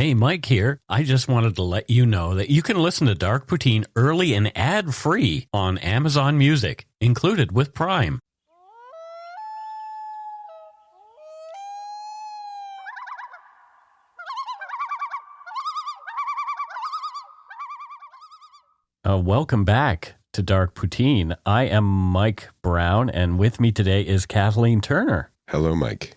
Hey, Mike here. I just wanted to let you know that you can listen to Dark Poutine early and ad-free on Amazon Music, included with Prime. Welcome back to Dark Poutine. I am Mike Brown, and with me today is Kathleen Turner. Hello, Mike.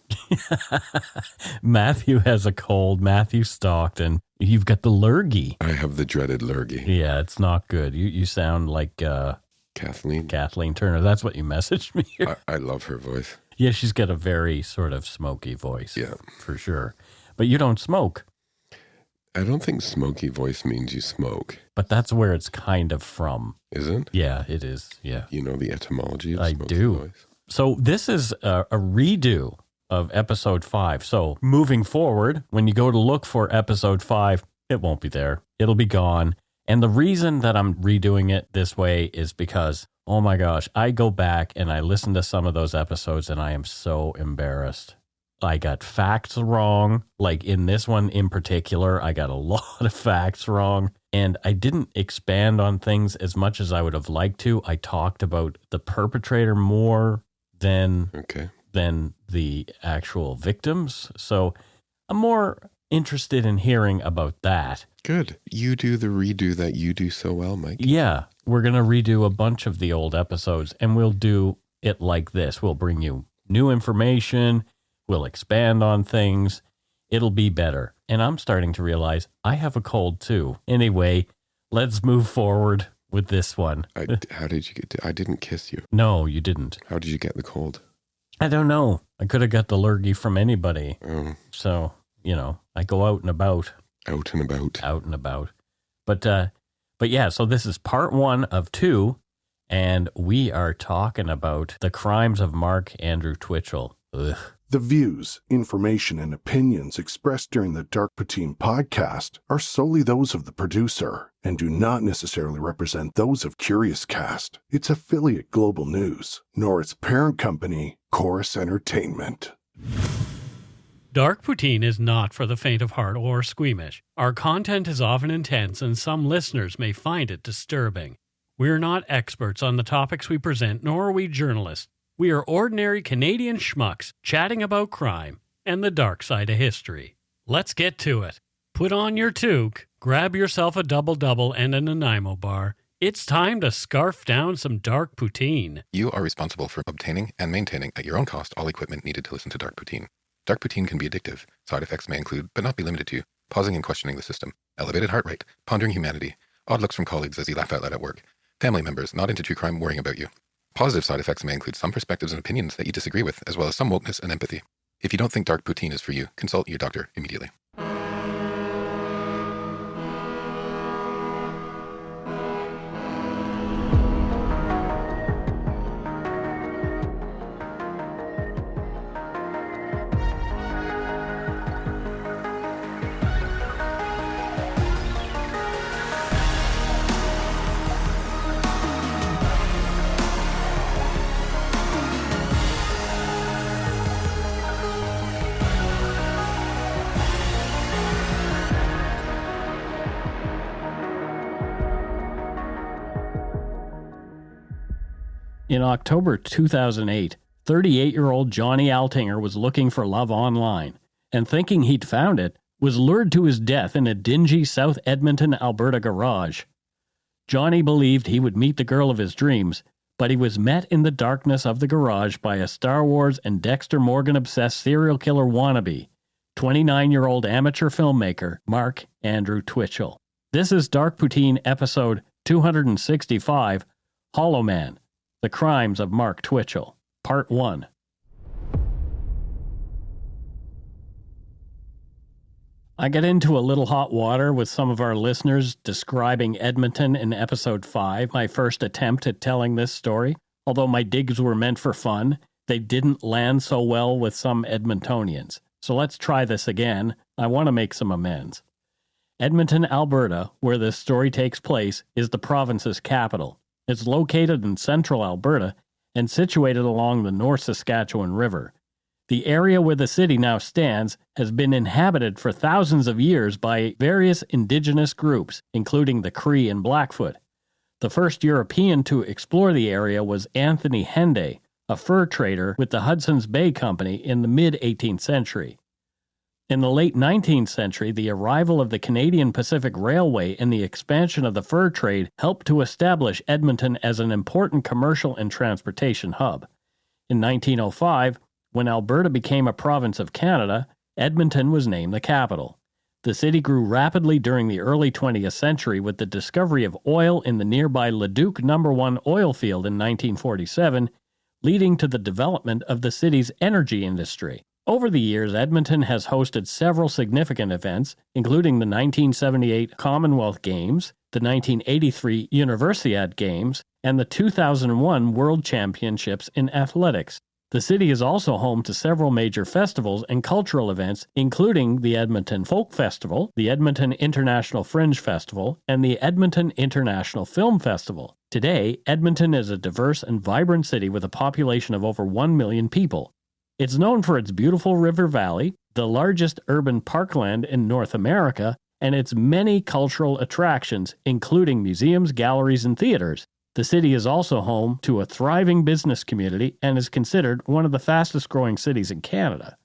Matthew has a cold. Matthew stalked, and you've got the lurgy. I have the dreaded lurgy. Yeah, it's not good. You sound like Kathleen Turner. That's what you messaged me. I love her voice. Yeah, she's got a very sort of smoky voice. Yeah. For sure. But you don't smoke. I don't think smoky voice means you smoke. But that's where it's kind of from. Is it? Yeah, it is. Yeah. You know the etymology of smoky voice? So this is a redo of episode 5. So moving forward, when you go to look for episode 5, it won't be there. It'll be gone. And the reason that I'm redoing it this way is because, oh my gosh, I go back and I listen to some of those episodes and I am so embarrassed. I got facts wrong. Like in this one in particular, I got a lot of facts wrong. And I didn't expand on things as much as I would have liked to. I talked about the perpetrator more than the actual victims. So I'm more interested in hearing about that. Good. You do the redo that you do so well, Mike. Yeah. We're going to redo a bunch of the old episodes, and we'll do it like this. We'll bring you new information. We'll expand on things. It'll be better. And I'm starting to realize I have a cold too. Anyway, let's move forward with this one. How did you get I didn't kiss you. No, you didn't. How did you get the cold? I don't know. I could have got the lurgy from anybody. Oh. So, I go out and about. Out and about. Out and about. But yeah, so this is part 1 of 2, and we are talking about the crimes of Mark Andrew Twitchell. Ugh. The views, information, and opinions expressed during the Dark Poutine podcast are solely those of the producer and do not necessarily represent those of Curious Cast, its affiliate Global News, nor its parent company, Chorus Entertainment. Dark Poutine is not for the faint of heart or squeamish. Our content is often intense and some listeners may find it disturbing. We're not experts on the topics we present, nor are we journalists. We are ordinary Canadian schmucks chatting about crime and the dark side of history. Let's get to it. Put on your toque, grab yourself a double-double and a Nanaimo bar. It's time to scarf down some Dark Poutine. You are responsible for obtaining and maintaining at your own cost all equipment needed to listen to Dark Poutine. Dark Poutine can be addictive. Side effects may include, but not be limited to, pausing and questioning the system, elevated heart rate, pondering humanity, odd looks from colleagues as you laugh out loud at work, family members not into true crime worrying about you. Positive side effects may include some perspectives and opinions that you disagree with, as well as some wokeness and empathy. If you don't think Dark Poutine is for you, consult your doctor immediately. In October 2008, 38-year-old Johnny Altinger was looking for love online, and thinking he'd found it, was lured to his death in a dingy South Edmonton, Alberta garage. Johnny believed he would meet the girl of his dreams, but he was met in the darkness of the garage by a Star Wars and Dexter-Morgan-obsessed serial killer wannabe, 29-year-old amateur filmmaker Mark Andrew Twitchell. This is Dark Poutine episode 265, Hollow Man. The Crimes of Mark Twitchell, Part 1. I got into a little hot water with some of our listeners describing Edmonton in Episode 5, my first attempt at telling this story. Although my digs were meant for fun, they didn't land so well with some Edmontonians. So let's try this again. I want to make some amends. Edmonton, Alberta, where this story takes place, is the province's capital. It's located in central Alberta and situated along the North Saskatchewan River. The area where the city now stands has been inhabited for thousands of years by various indigenous groups, including the Cree and Blackfoot. The first European to explore the area was Anthony Henday, a fur trader with the Hudson's Bay Company in the mid-18th century. In the late 19th century, the arrival of the Canadian Pacific Railway and the expansion of the fur trade helped to establish Edmonton as an important commercial and transportation hub. In 1905, when Alberta became a province of Canada, Edmonton was named the capital. The city grew rapidly during the early 20th century with the discovery of oil in the nearby Leduc No. 1 oil field in 1947, leading to the development of the city's energy industry. Over the years, Edmonton has hosted several significant events, including the 1978 Commonwealth Games, the 1983 Universiade Games, and the 2001 World Championships in Athletics. The city is also home to several major festivals and cultural events, including the Edmonton Folk Festival, the Edmonton International Fringe Festival, and the Edmonton International Film Festival. Today, Edmonton is a diverse and vibrant city with a population of over 1 million people. It's known for its beautiful river valley, the largest urban parkland in North America, and its many cultural attractions, including museums, galleries, and theaters. The city is also home to a thriving business community and is considered one of the fastest-growing cities in Canada.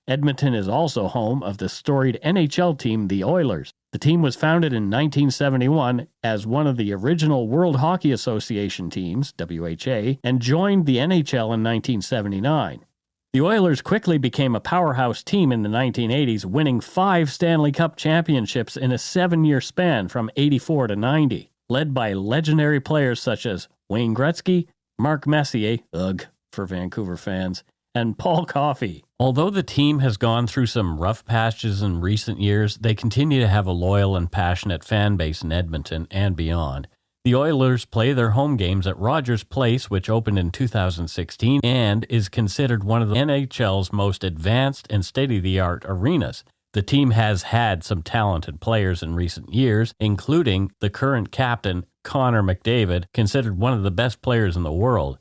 Edmonton is also home of the storied NHL team, the Oilers. The team was founded in 1971 as one of the original World Hockey Association teams, WHA, and joined the NHL in 1979. The Oilers quickly became a powerhouse team in the 1980s, winning 5 Stanley Cup championships in a 7-year span from 84 to 90. Led by legendary players such as Wayne Gretzky, Mark Messier, ugh, for Vancouver fans, and Paul Coffey. Although the team has gone through some rough patches in recent years, they continue to have a loyal and passionate fan base in Edmonton and beyond. The Oilers play their home games at Rogers Place, which opened in 2016 and is considered one of the NHL's most advanced and state-of-the-art arenas. The team has had some talented players in recent years, including the current captain, Connor McDavid, considered one of the best players in the world.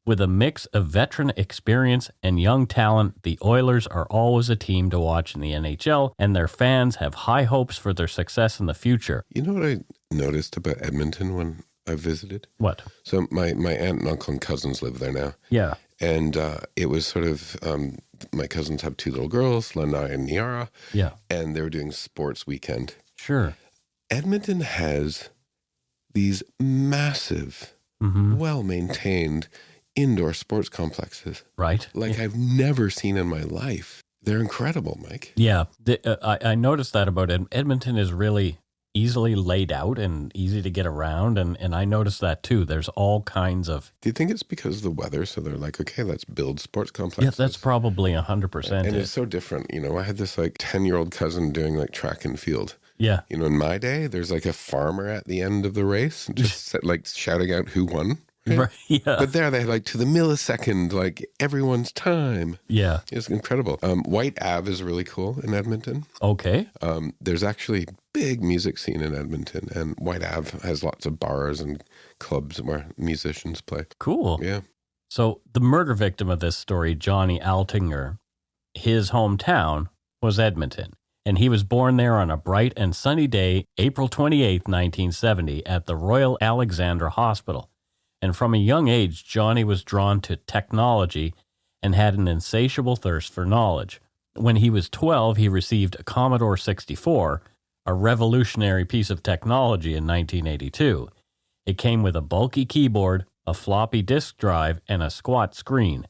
With a mix of veteran experience and young talent, the Oilers are always a team to watch in the NHL, and their fans have high hopes for their success in the future. You know what I noticed about Edmonton when I visited? What? So my aunt and uncle and cousins live there now. Yeah. And it was sort of, my cousins have 2 little girls, Lanai and Niara. Yeah. And they were doing sports weekend. Sure. Edmonton has these massive, well-maintained indoor sports complexes. Right. Like I've never seen in my life. They're incredible, Mike. Yeah. I noticed that about Edmonton is really easily laid out and easy to get around, and I noticed that too. There's all kinds of... Do you think it's because of the weather? So they're like, okay, let's build sports complexes. Yeah, that's probably 100%. And it's so different. You know, I had this like 10-year-old cousin doing like track and field. Yeah. You know, in my day, there's like a farmer at the end of the race just like shouting out who won. Right? Yeah. But there they had like to the millisecond, like everyone's time. Yeah. It's incredible. White Ave is really cool in Edmonton. Okay. There's actually big music scene in Edmonton, and White Ave has lots of bars and clubs where musicians play. Cool. Yeah. So the murder victim of this story, Johnny Altinger, his hometown was Edmonton, and he was born there on a bright and sunny day, April 28, 1970, at the Royal Alexandra Hospital. And from a young age, Johnny was drawn to technology and had an insatiable thirst for knowledge. When he was 12, he received a Commodore 64, a revolutionary piece of technology in 1982. It came with a bulky keyboard, a floppy disk drive, and a squat screen.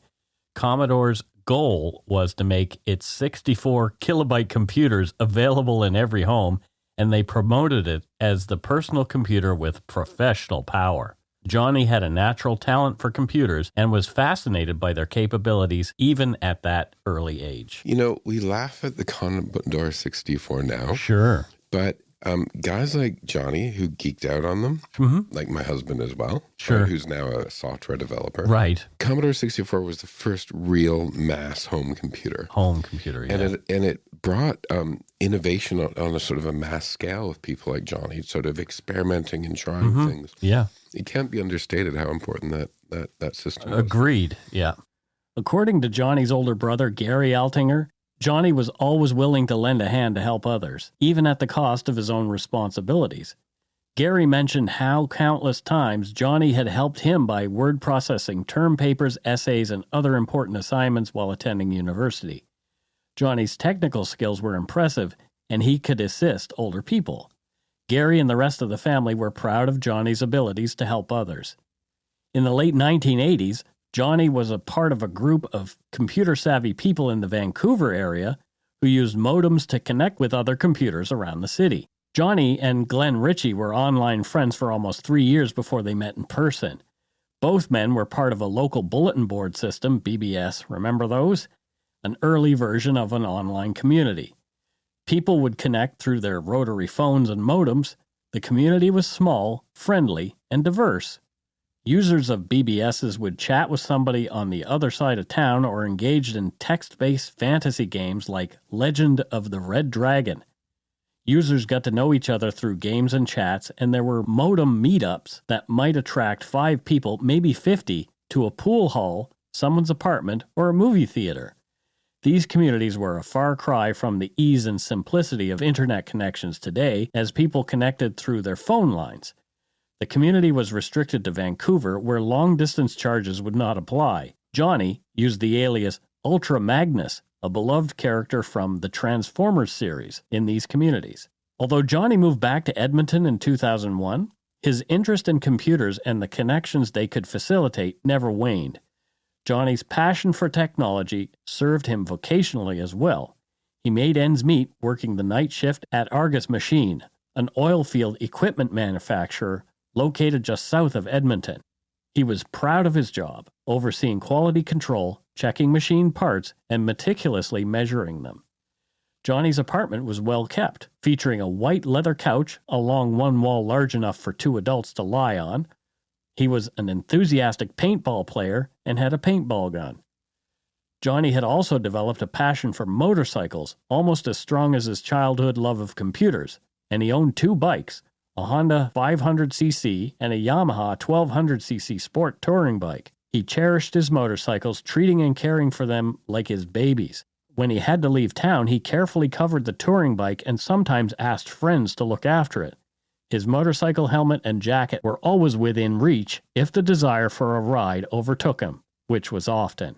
Commodore's goal was to make its 64 kilobyte computers available in every home, and they promoted it as the personal computer with professional power. Johnny had a natural talent for computers and was fascinated by their capabilities even at that early age. You know, we laugh at the Commodore 64 now. Sure. But guys like Johnny, who geeked out on them, like my husband as well, Sure. Who's now a software developer. Right. Commodore 64 was the first real mass home computer. Home computer, yeah. And it brought innovation on a sort of a mass scale with people like Johnny, sort of experimenting and trying things. Yeah. It can't be understated how important that system was. Agreed, yeah. According to Johnny's older brother, Gary Altinger, Johnny was always willing to lend a hand to help others, even at the cost of his own responsibilities. Gary mentioned how countless times Johnny had helped him by word processing term papers, essays, and other important assignments while attending university. Johnny's technical skills were impressive, and he could assist older people. Gary and the rest of the family were proud of Johnny's abilities to help others. In the late 1980s, Johnny was a part of a group of computer-savvy people in the Vancouver area who used modems to connect with other computers around the city. Johnny and Glenn Ritchie were online friends for almost 3 years before they met in person. Both men were part of a local bulletin board system, BBS, remember those? An early version of an online community. People would connect through their rotary phones and modems. The community was small, friendly, and diverse. Users of BBSs would chat with somebody on the other side of town or engaged in text-based fantasy games like Legend of the Red Dragon. Users got to know each other through games and chats, and there were modem meetups that might attract 5 people, maybe 50, to a pool hall, someone's apartment, or a movie theater. These communities were a far cry from the ease and simplicity of internet connections today, as people connected through their phone lines. The community was restricted to Vancouver, where long-distance charges would not apply. Johnny used the alias Ultra Magnus, a beloved character from the Transformers series, in these communities. Although Johnny moved back to Edmonton in 2001, his interest in computers and the connections they could facilitate never waned. Johnny's passion for technology served him vocationally as well. He made ends meet working the night shift at Argus Machine, an oil field equipment manufacturer located just south of Edmonton. He was proud of his job, overseeing quality control, checking machine parts, and meticulously measuring them. Johnny's apartment was well kept, featuring a white leather couch along one wall large enough for 2 adults to lie on. He was an enthusiastic paintball player and had a paintball gun. Johnny had also developed a passion for motorcycles, almost as strong as his childhood love of computers, and he owned 2 bikes, a Honda 500cc and a Yamaha 1200cc sport touring bike. He cherished his motorcycles, treating and caring for them like his babies. When he had to leave town, he carefully covered the touring bike and sometimes asked friends to look after it. His motorcycle helmet and jacket were always within reach if the desire for a ride overtook him, which was often.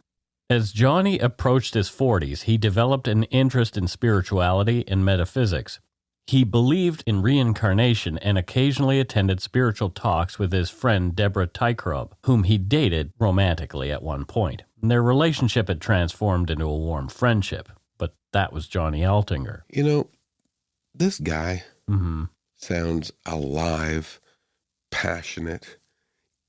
As Johnny approached his 40s, he developed an interest in spirituality and metaphysics. He believed in reincarnation and occasionally attended spiritual talks with his friend Deborah Tykrub, whom he dated romantically at one point. Their relationship had transformed into a warm friendship, but that was Johnny Altinger. You know, this guy sounds alive, passionate,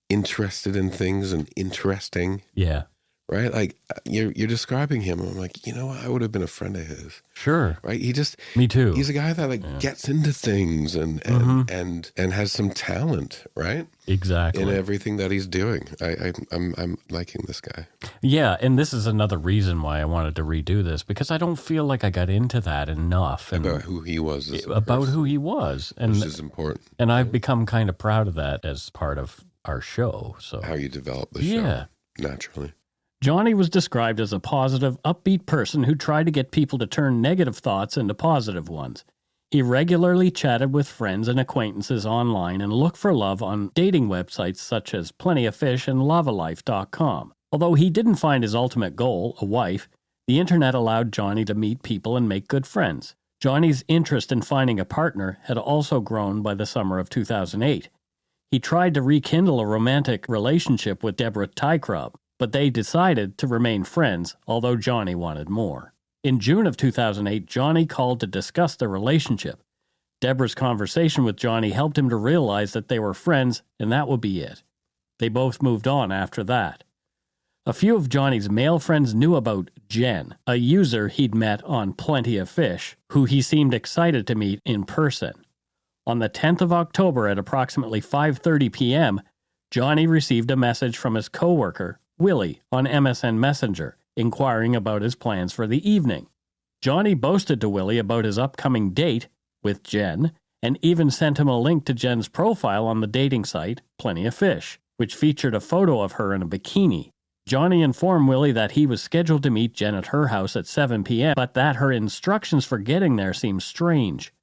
interested in things and interesting. Yeah. Right? Like, you're describing him. I'm like, you know, I would have been a friend of his. Sure. Right? Me too. He's a guy that gets into things and has some talent, right? Exactly. In everything that he's doing. I'm liking this guy. Yeah, and this is another reason why I wanted to redo this, because I don't feel like I got into that enough. About who he was. Who he was. And, which is important. And I've become kind of proud of that as part of our show. So how you develop the show. Naturally. Johnny was described as a positive, upbeat person who tried to get people to turn negative thoughts into positive ones. He regularly chatted with friends and acquaintances online and looked for love on dating websites such as Plenty of Fish and Lavalife.com. Although he didn't find his ultimate goal, a wife, the internet allowed Johnny to meet people and make good friends. Johnny's interest in finding a partner had also grown by the summer of 2008. He tried to rekindle a romantic relationship with Deborah Tykrub, but they decided to remain friends, although Johnny wanted more. In June of 2008, Johnny called to discuss their relationship. Deborah's conversation with Johnny helped him to realize that they were friends, and that would be it. They both moved on after that. A few of Johnny's male friends knew about Jen, a user he'd met on Plenty of Fish, who he seemed excited to meet in person. On the 10th of October at approximately 5:30 p.m., Johnny received a message from his coworker, Willie, on MSN Messenger, inquiring about his plans for the evening. Johnny boasted to Willie about his upcoming date with Jen, and even sent him a link to Jen's profile on the dating site, Plenty of Fish, which featured a photo of her in a bikini. Johnny informed Willie that he was scheduled to meet Jen at her house at 7 p.m., but that her instructions for getting there seemed strange.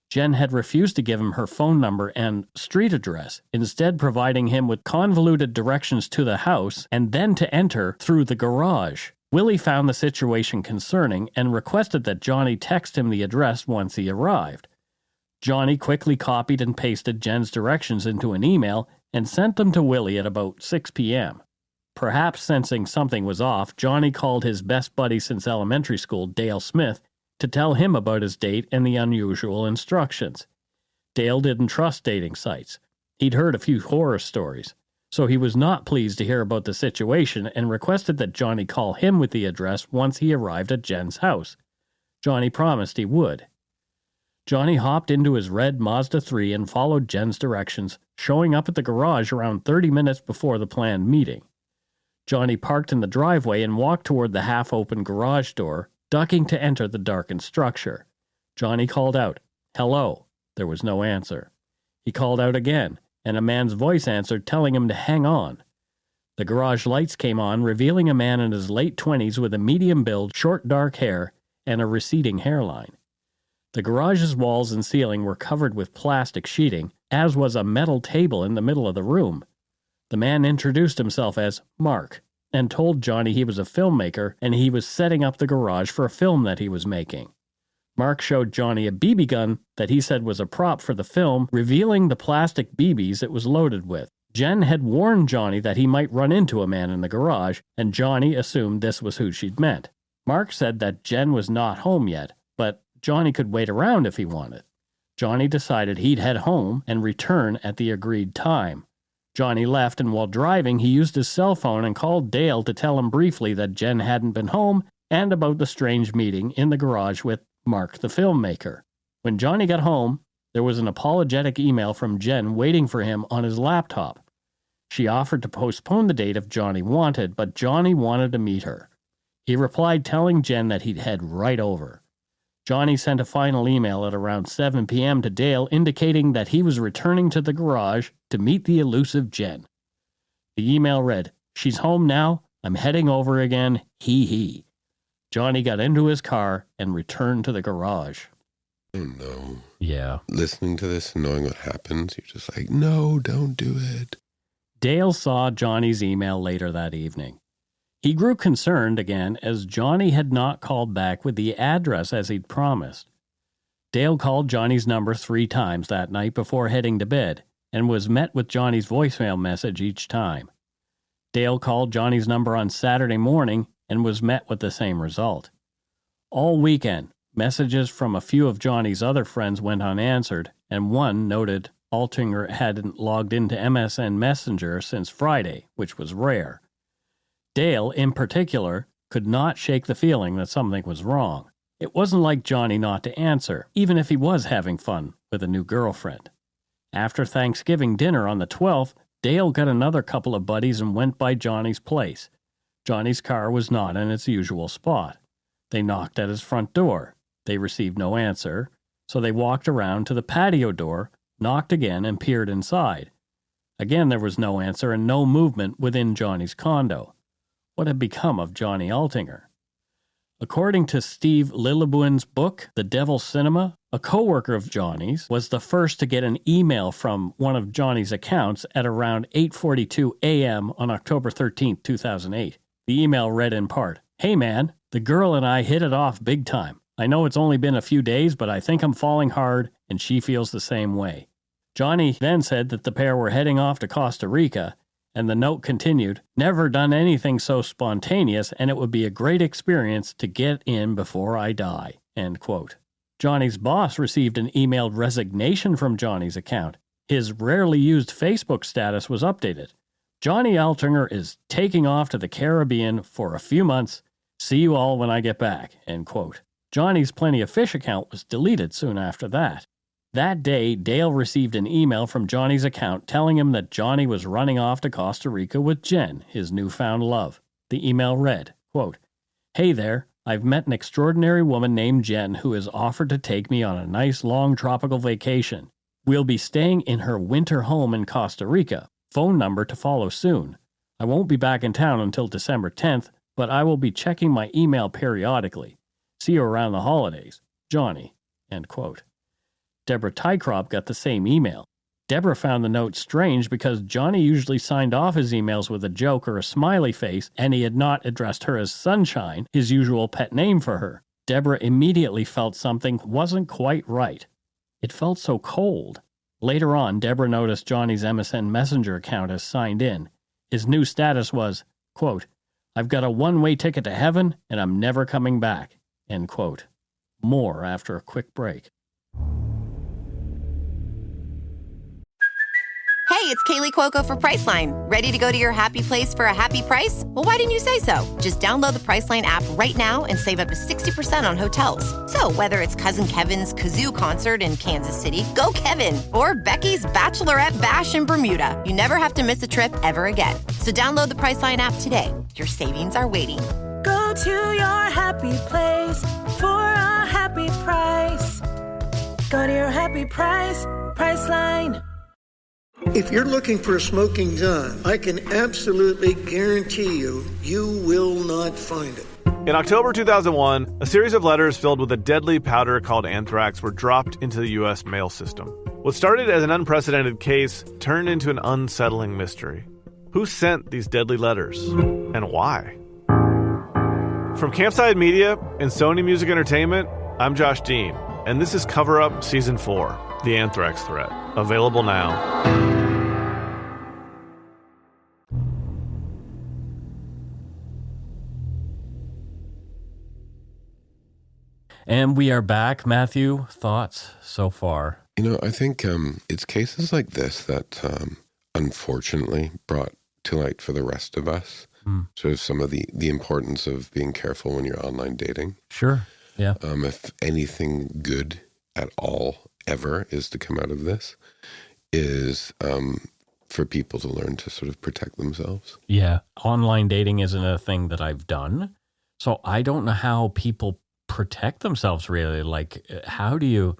Jen had refused to give him her phone number and street address, instead providing him with convoluted directions to the house and then to enter through the garage. Willie found the situation concerning and requested that Johnny text him the address once he arrived. Johnny quickly copied and pasted Jen's directions into an email and sent them to Willie at about 6 p.m. Perhaps sensing something was off, Johnny called his best buddy since elementary school, Dale Smith, to tell him about his date and the unusual instructions. Dale didn't trust dating sites. He'd heard a few horror stories, so he was not pleased to hear about the situation and requested that Johnny call him with the address once he arrived at Jen's house. Johnny promised he would. Johnny hopped into his red Mazda 3 and followed Jen's directions, showing up at the garage around 30 minutes before the planned meeting. Johnny parked in the driveway and walked toward the half-open garage door, ducking to enter the darkened structure. Johnny called out, "Hello." There was no answer. He called out again, and a man's voice answered, telling him to hang on. The garage lights came on, revealing a man in his late 20s with a medium build, short dark hair, and a receding hairline. The garage's walls and ceiling were covered with plastic sheeting, as was a metal table in the middle of the room. The man introduced himself as Mark, and told Johnny he was a filmmaker and he was setting up the garage for a film that he was making. Mark showed Johnny a BB gun that he said was a prop for the film, revealing the plastic BBs it was loaded with. Jen had warned Johnny that he might run into a man in the garage, and Johnny assumed this was who she'd meant. Mark said that Jen was not home yet, but Johnny could wait around if he wanted. Johnny decided he'd head home and return at the agreed time. Johnny left, and while driving, he used his cell phone and called Dale to tell him briefly that Jen hadn't been home and about the strange meeting in the garage with Mark the filmmaker. When Johnny got home, there was an apologetic email from Jen waiting for him on his laptop. She offered to postpone the date if Johnny wanted, but Johnny wanted to meet her. He replied telling Jen that he'd head right over. Johnny sent a final email at around 7 p.m. to Dale indicating that he was returning to the garage to meet the elusive Jen. The email read, "She's home now. I'm heading over again. He. Johnny got into his car and returned to the garage. Oh, no. Yeah. Listening to this and knowing what happens, you're just like, no, don't do it. Dale saw Johnny's email later that evening. He grew concerned again as Johnny had not called back with the address as he'd promised. Dale called Johnny's number 3 times that night before heading to bed and was met with Johnny's voicemail message each time. Dale called Johnny's number on Saturday morning and was met with the same result. All weekend, messages from a few of Johnny's other friends went unanswered, and one noted Altinger hadn't logged into MSN Messenger since Friday, which was rare. Dale, in particular, could not shake the feeling that something was wrong. It wasn't like Johnny not to answer, even if he was having fun with a new girlfriend. After Thanksgiving dinner on the 12th, Dale got another couple of buddies and went by Johnny's place. Johnny's car was not in its usual spot. They knocked at his front door. They received no answer, so they walked around to the patio door, knocked again, and peered inside. Again there was no answer and no movement within Johnny's condo. What had become of Johnny Altinger? According to Steve Lillibouin's book, The Devil's Cinema, a co-worker of Johnny's was the first to get an email from one of Johnny's accounts at around 8:42 a.m. on October 13, 2008. The email read in part, "Hey man, the girl and I hit it off big time. I know it's only been a few days, but I think I'm falling hard, and she feels the same way." Johnny then said that the pair were heading off to Costa Rica, and the note continued, "Never done anything so spontaneous, and it would be a great experience to get in before I die." End quote. Johnny's boss received an emailed resignation from Johnny's account. His rarely used Facebook status was updated. "Johnny Altinger is taking off to the Caribbean for a few months. See you all when I get back." End quote. Johnny's Plenty of Fish account was deleted soon after that. That day, Dale received an email from Johnny's account telling him that Johnny was running off to Costa Rica with Jen, his newfound love. The email read, quote, "Hey there, I've met an extraordinary woman named Jen who has offered to take me on a nice long tropical vacation. We'll be staying in her winter home in Costa Rica. Phone number to follow soon. I won't be back in town until December 10th, but I will be checking my email periodically. See you around the holidays. Johnny. End quote. Deborah Tycrop got the same email. Deborah found the note strange because Johnny usually signed off his emails with a joke or a smiley face, and he had not addressed her as Sunshine, his usual pet name for her. Deborah immediately felt something wasn't quite right. It felt so cold. Later on, Deborah noticed Johnny's MSN Messenger account as signed in. His new status was, quote, I've got a one-way ticket to heaven, and I'm never coming back, end quote. More after a quick break. Hey, it's Kaylee Cuoco for Priceline. Ready to go to your happy place for a happy price? Well, why didn't you say so? Just download the Priceline app right now and save up to 60% on hotels. So whether it's Cousin Kevin's Kazoo Concert in Kansas City, go Kevin, or Becky's Bachelorette Bash in Bermuda, you never have to miss a trip ever again. So download the Priceline app today. Your savings are waiting. Go to your happy place for a happy price. Go to your happy price, Priceline. If you're looking for a smoking gun, I can absolutely guarantee you will not find it. In October 2001, a series of letters filled with a deadly powder called anthrax were dropped into the U.S. mail system. What started as an unprecedented case turned into an unsettling mystery. Who sent these deadly letters? And why? From Campside Media and Sony Music Entertainment, I'm Josh Dean, and this is Cover Up Season 4, The Anthrax Threat. Available now. And we are back. Matthew, thoughts so far? I think it's cases like this that unfortunately brought to light for the rest of us sort of some of the importance of being careful when you're online dating. Sure, yeah. If anything good at all ever is to come out of this, is for people to learn to sort of protect themselves. Yeah, online dating isn't a thing that I've done, so I don't know how people protect themselves really. Like, how do you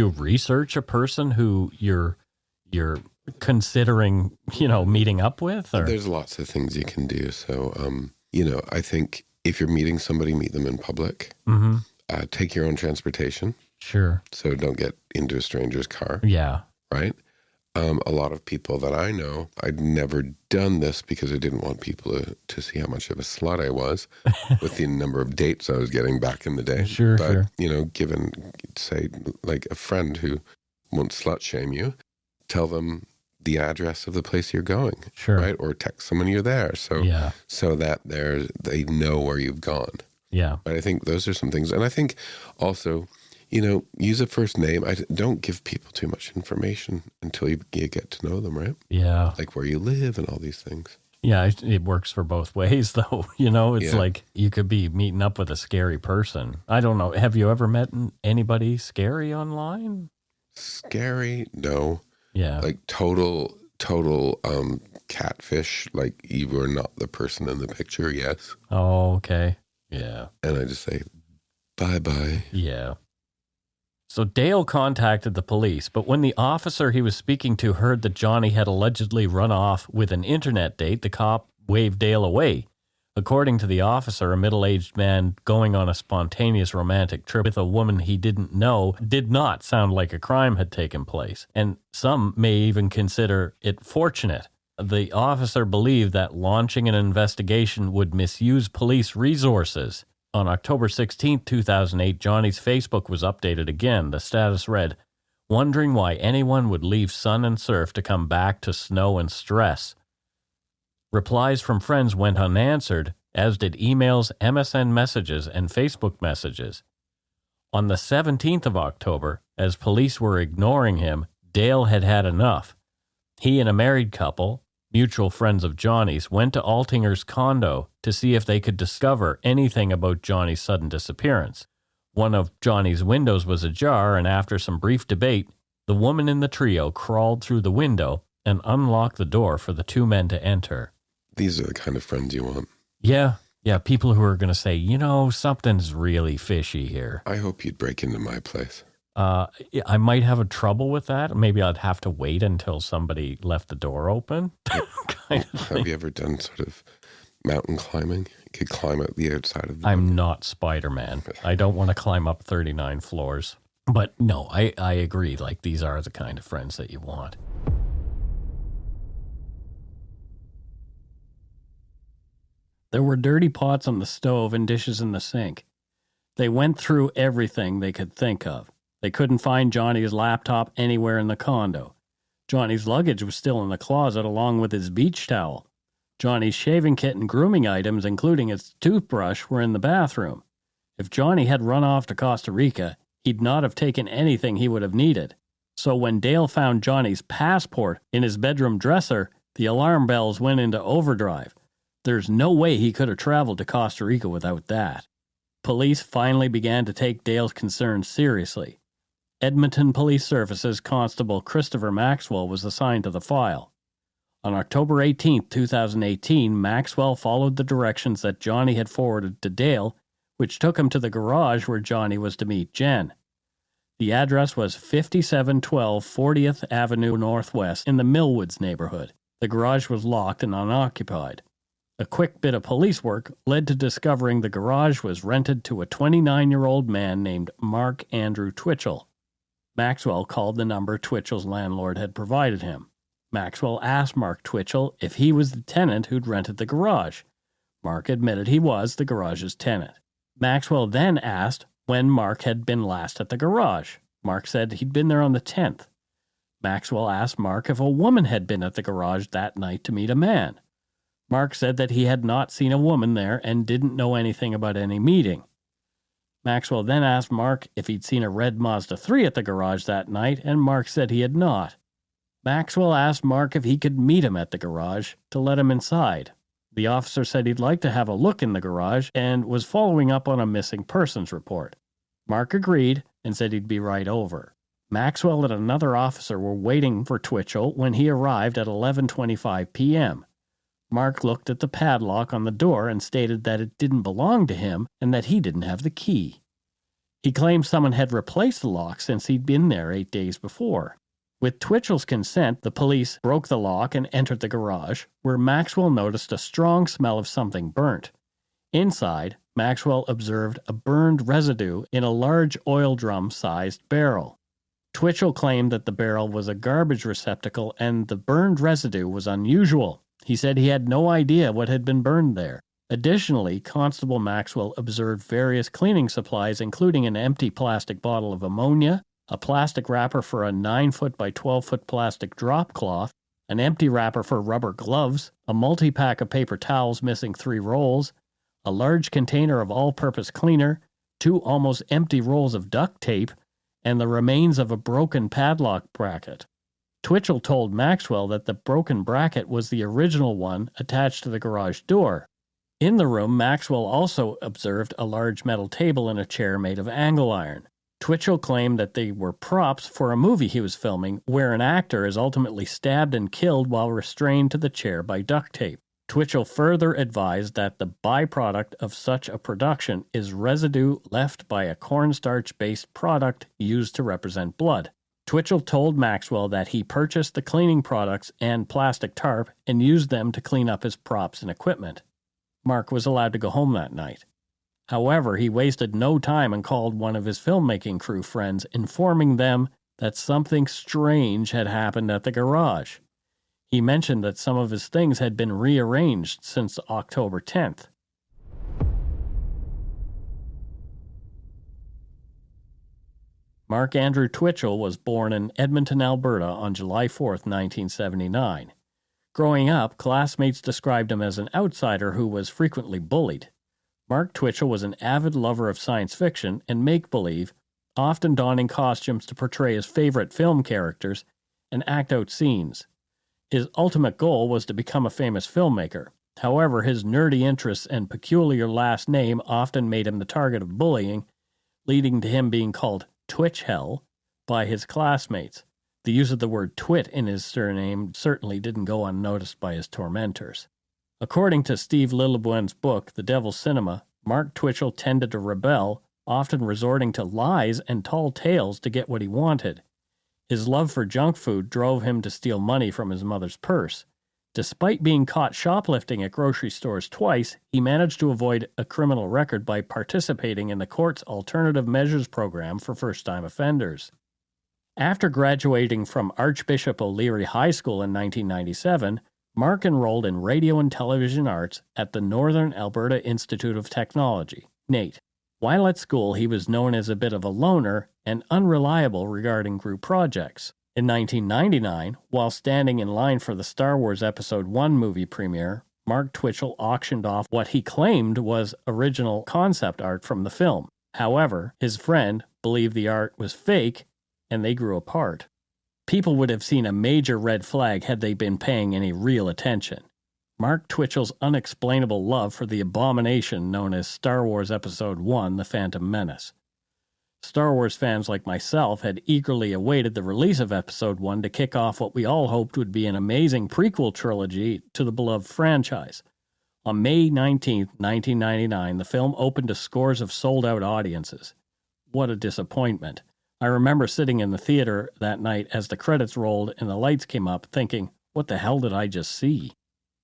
research a person who you're considering, meeting up with? Or? There's lots of things you can do. So, I think if you're meeting somebody, meet them in public. Mm-hmm. Take your own transportation. Sure. So don't get into a stranger's car. Yeah. Right? A lot of people that I know, I'd never done this because I didn't want people to see how much of a slut I was with the number of dates I was getting back in the day. Sure, but, sure. Given, say, like a friend who won't slut shame you, tell them the address of the place you're going. Sure. Right? Or text someone you're there. So that they know where you've gone. Yeah. But I think those are some things. And I think also, use a first name. Don't give people too much information until you get to know them, right? Yeah. Like where you live and all these things. Yeah, it works for both ways, though. It's like you could be meeting up with a scary person. I don't know. Have you ever met anybody scary online? Scary? No. Yeah. Like total catfish. Like you were not the person in the picture. Yes. Oh, okay. Yeah. And I just say, bye-bye. Yeah. So Dale contacted the police, but when the officer he was speaking to heard that Johnny had allegedly run off with an internet date, the cop waved Dale away. According to the officer, a middle-aged man going on a spontaneous romantic trip with a woman he didn't know did not sound like a crime had taken place, and some may even consider it fortunate. The officer believed that launching an investigation would misuse police resources. On October 16, 2008, Johnny's Facebook was updated again. The status read, "Wondering why anyone would leave sun and surf to come back to snow and stress." Replies from friends went unanswered, as did emails, MSN messages, and Facebook messages. On the 17th of October, as police were ignoring him, Dale had had enough. He and a married couple, mutual friends of Johnny's, went to Altinger's condo to see if they could discover anything about Johnny's sudden disappearance. One of Johnny's windows was ajar, and after some brief debate, the woman in the trio crawled through the window and unlocked the door for the two men to enter. These are the kind of friends you want. Yeah, people who are going to say, something's really fishy here. I hope you'd break into my place. I might have a trouble with that. Maybe I'd have to wait until somebody left the door open. kind of thing. Have you ever done sort of mountain climbing? You could climb out the outside of the I'm not Spider-Man. I don't want to climb up 39 floors. But no, I agree. Like, these are the kind of friends that you want. There were dirty pots on the stove and dishes in the sink. They went through everything they could think of. They couldn't find Johnny's laptop anywhere in the condo. Johnny's luggage was still in the closet along with his beach towel. Johnny's shaving kit and grooming items, including his toothbrush, were in the bathroom. If Johnny had run off to Costa Rica, he'd not have taken anything he would have needed. So when Dale found Johnny's passport in his bedroom dresser, the alarm bells went into overdrive. There's no way he could have traveled to Costa Rica without that. Police finally began to take Dale's concerns seriously. Edmonton Police Services Constable Christopher Maxwell was assigned to the file. On October 18, 2018, Maxwell followed the directions that Johnny had forwarded to Dale, which took him to the garage where Johnny was to meet Jen. The address was 5712 40th Avenue Northwest in the Millwoods neighborhood. The garage was locked and unoccupied. A quick bit of police work led to discovering the garage was rented to a 29-year-old man named Mark Andrew Twitchell. Maxwell called the number Twitchell's landlord had provided him. Maxwell asked Mark Twitchell if he was the tenant who'd rented the garage. Mark admitted he was the garage's tenant. Maxwell then asked when Mark had been last at the garage. Mark said he'd been there on the 10th. Maxwell asked Mark if a woman had been at the garage that night to meet a man. Mark said that he had not seen a woman there and didn't know anything about any meeting. Maxwell then asked Mark if he'd seen a red Mazda 3 at the garage that night, and Mark said he had not. Maxwell asked Mark if he could meet him at the garage to let him inside. The officer said he'd like to have a look in the garage and was following up on a missing persons report. Mark agreed and said he'd be right over. Maxwell and another officer were waiting for Twitchell when he arrived at 11:25 p.m. Mark looked at the padlock on the door and stated that it didn't belong to him and that he didn't have the key. He claimed someone had replaced the lock since he'd been there 8 days before. With Twitchell's consent, the police broke the lock and entered the garage, where Maxwell noticed a strong smell of something burnt. Inside, Maxwell observed a burned residue in a large oil drum-sized barrel. Twitchell claimed that the barrel was a garbage receptacle and the burned residue was unusual. He said he had no idea what had been burned there. Additionally, Constable Maxwell observed various cleaning supplies, including an empty plastic bottle of ammonia, a plastic wrapper for a 9-foot by 12-foot plastic drop cloth, an empty wrapper for rubber gloves, a multi-pack of paper towels missing 3 rolls, a large container of all-purpose cleaner, 2 almost empty rolls of duct tape, and the remains of a broken padlock bracket. Twitchell told Maxwell that the broken bracket was the original one attached to the garage door. In the room, Maxwell also observed a large metal table and a chair made of angle iron. Twitchell claimed that they were props for a movie he was filming, where an actor is ultimately stabbed and killed while restrained to the chair by duct tape. Twitchell further advised that the byproduct of such a production is residue left by a cornstarch-based product used to represent blood. Twitchell told Maxwell that he purchased the cleaning products and plastic tarp and used them to clean up his props and equipment. Mark was allowed to go home that night. However, he wasted no time and called one of his filmmaking crew friends, informing them that something strange had happened at the garage. He mentioned that some of his things had been rearranged since October 10th. Mark Andrew Twitchell was born in Edmonton, Alberta on July 4, 1979. Growing up, classmates described him as an outsider who was frequently bullied. Mark Twitchell was an avid lover of science fiction and make-believe, often donning costumes to portray his favorite film characters and act out scenes. His ultimate goal was to become a famous filmmaker. However, his nerdy interests and peculiar last name often made him the target of bullying, leading to him being called Twitch Hell by his classmates. The use of the word twit in his surname certainly didn't go unnoticed by his tormentors. According to Steve Lillibwen's book, The Devil's Cinema, Mark Twitchell tended to rebel, often resorting to lies and tall tales to get what he wanted. His love for junk food drove him to steal money from his mother's purse. Despite being caught shoplifting at grocery stores twice, he managed to avoid a criminal record by participating in the court's alternative measures program for first-time offenders. After graduating from Archbishop O'Leary High School in 1997, Mark enrolled in radio and television arts at the Northern Alberta Institute of Technology, NAIT. While at school, he was known as a bit of a loner and unreliable regarding group projects. In 1999, while standing in line for the Star Wars Episode 1 movie premiere, Mark Twitchell auctioned off what he claimed was original concept art from the film. However, his friend believed the art was fake, and they grew apart. People would have seen a major red flag had they been paying any real attention. Mark Twitchell's unexplainable love for the abomination known as Star Wars Episode 1, The Phantom Menace. Star Wars fans like myself had eagerly awaited the release of Episode 1 to kick off what we all hoped would be an amazing prequel trilogy to the beloved franchise. On May 19, 1999, the film opened to scores of sold-out audiences. What a disappointment. I remember sitting in the theater that night as the credits rolled and the lights came up, thinking, what the hell did I just see?